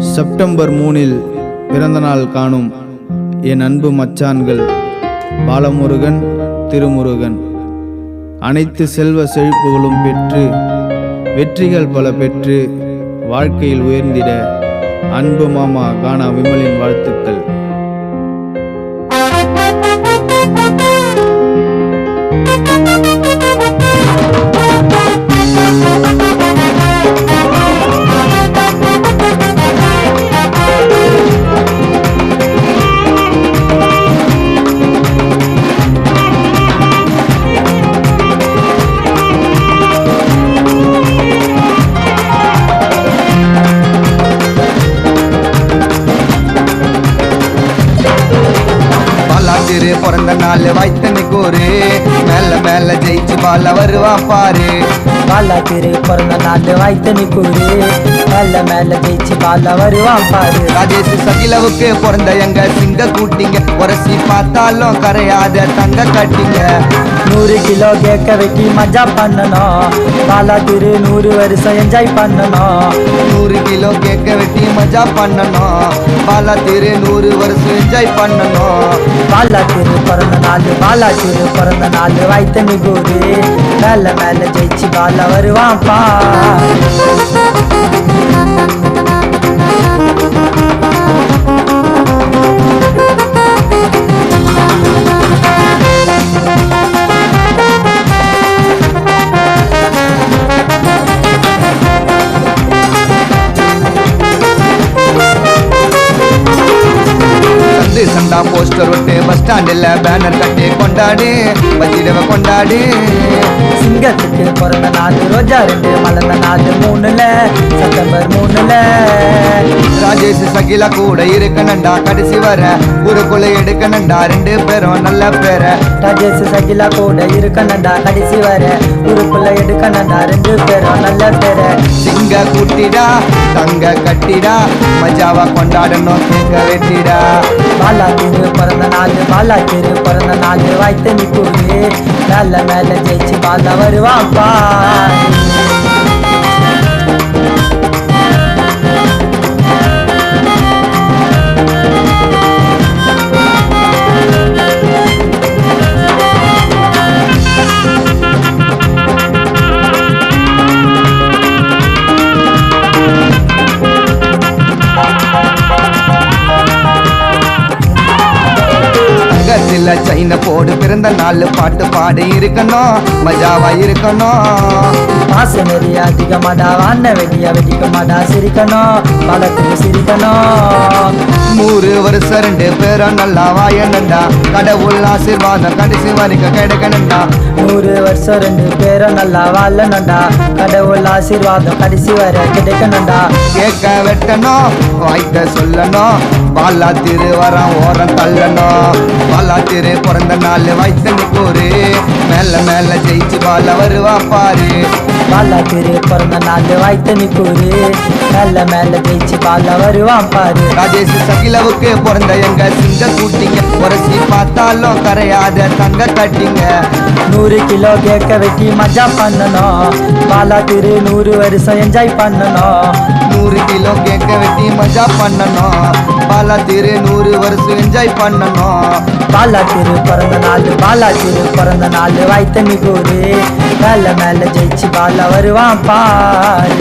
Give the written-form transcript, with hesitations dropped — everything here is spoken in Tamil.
செப்டம்பர் 3 பிறந்தநாள் காணும் என் அன்பு மச்சான்கள் பாலமுருகன், திருமுருகன் அனைத்து செல்வ செழிப்புகளும் பெற்று வெற்றிகள் பல பெற்று வாழ்க்கையில் உயர்ந்திட அன்பு மாமா கானா விமலின் வாழ்த்துக்கள். பிறந்த நாள் வைத்தனி கூறு மேல மேல ஜெயிச்சு பால வருவா பாரு. பாலாத்திரு பிறந்த நாள் வைத்தனி கூறு மேல மேல ஜெயிச்சு பால வருவா பாரு. ராஜேஷ் சகிலவுக்கு பிறந்த எங்க சிங்க கூட்டிங்க உரசி பார்த்தாலும் கரையாத தங்க கட்டிங்க. 100 கிலோ கேக்க வெட்டி மஜா பண்ணணும். பாலாத்திரு 100 வருஷம் என்ஜாய் பண்ணணும். 100 கிலோ கேக்க வெட்டி மஜா பண்ணணும். பாலாத்திரு 100 வருஷம் என்ஜாய் பண்ணணும். பாலாத்திரு பிறந்த நாள் வைத்தனி கூறு மேல மேல ஜெயிச்சு பால வருவான் பா. சண்டா போஸ்டர் ஒட்டு பஸ் ஸ்டாண்டில் பேனர் கட்டி கொண்டாடு பஜ்ஜிடவ கொண்டாடு. சிங்கத்துக்கு பிறந்த நாள் ரோஜா 2 மலர்ந்த நாள் 3 செப்டம்பர் 3. ராஜேஷ் சகிலா கூட இருக்கணுண்டா கடைசி வர ஊருக்குள்ள எடுக்கணுண்டா 2 பேரும் நல்ல பேர. ராஜேஷ் சகிலா கூட இருக்கணுண்டா கடைசி வர ஊருக்குள்ள எடுக்கணுண்டா 2 பேரும் நல்ல பேர. சிங்க கூட்டிடா தங்க கட்டிடா மஜாவா கொண்டாடணும் கேட்க வெட்டிடா. பாலாத்திரு பிறந்த நாள் வைத்தனி கூறு மேல மேல ஜெயிச்சு பால வருவான் பா. சைன போடு பிறந்த நாள் பாட்டு பாடி இருக்கணும் மஜாவா இருக்கணும். மாசு நெறிய அதிகமாடா வாண்ண வெடியா வெடிக்கமாடா சிரிக்கணும் பலத்துக்கு சிரிக்கணும். 100 வருஷம் 2 பேரும் நல்லா வாயனண்டா கடவுள் ஆசீர்வாதம் கடைசி வரைக்கும் கிடைக்கணுண்டா. 100 வருஷம் 2 பேரும் நல்லா வாழணுண்டா கடவுள் ஆசீர்வாதம் கடைசி வரை கிடைக்கணுண்டா. கேட்க வெட்டணும் வாய்க்க சொல்லணும் பாலாத்திரு வரம் ஓரம் தள்ளணும். பாலாத்திரு பிறந்த நாள் வைத்தனி கூறு மேல மேல ஜெயிச்சு பால வருவா பாரு. பாலாத்திரு பிறந்த நாள் வைத்தனி கூறு மேல மேல ஜெயிச்சு பால வருவான் பாரு. ராஜேஷ் சகிலவுக்கு பிறந்த எங்க சிங்க கூட்டிங்க உரசி பார்த்தாலும் கரையாத தங்க கட்டிங்க. 100 கிலோ கேக்க வெட்டி மஜா பண்ணணும். பாலாத்திரு 100 வருஷம் என்ஜாய் பண்ணணும். 100 கிலோ கேக்க வெட்டி மஜா பண்ணணும். பாலாத்திரு 100 வருஷம் என்ஜாய் பண்ணணும். பாலாத்திரு பிறந்த நாள் வைத்தனி கூறு மேல மேல ஜெயிச்சு பால வருவான் பாரு.